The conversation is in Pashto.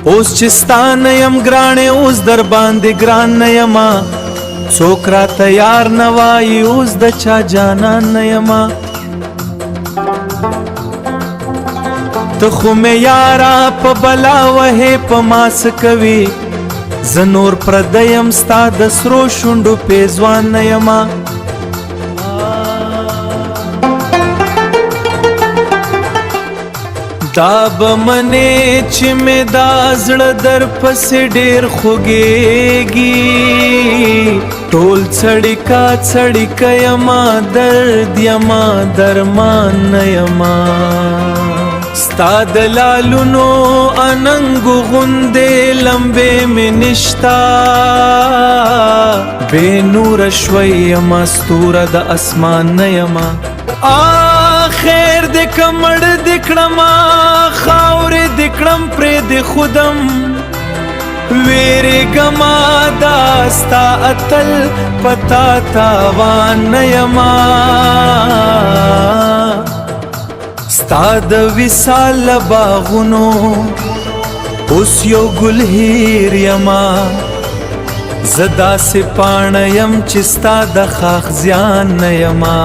اوس چې ستا نه یم ګرانې اوس در باندې ګران نه یما څوک راته یار نه وایي اوس د چا جانان نه یما ته خو مې یاره په بلا وهې په ما څه کوي زه نور پردی یم ستا د سرو شونډو پیزوان نه یما دا به منې چې مې دا زړه در پسې ډېر خوږېږي ټول څړیکه څړیکه یما درد یما درمان نه یما ستا د لالونو اننګو غوندې لمبې مې نشتا بې نوره شوی یما ستوره د اسمان نه یما خیر دې کمړ دې کړما خاورې دې کړم پرې دې خودم ویرېږما دا ستا اتل پتا تاوان نه یما ستا د وصال باغونو اوس یو ګل هیر یما زه داسې پاڼه یم چې ستا د خاک زیان نه یما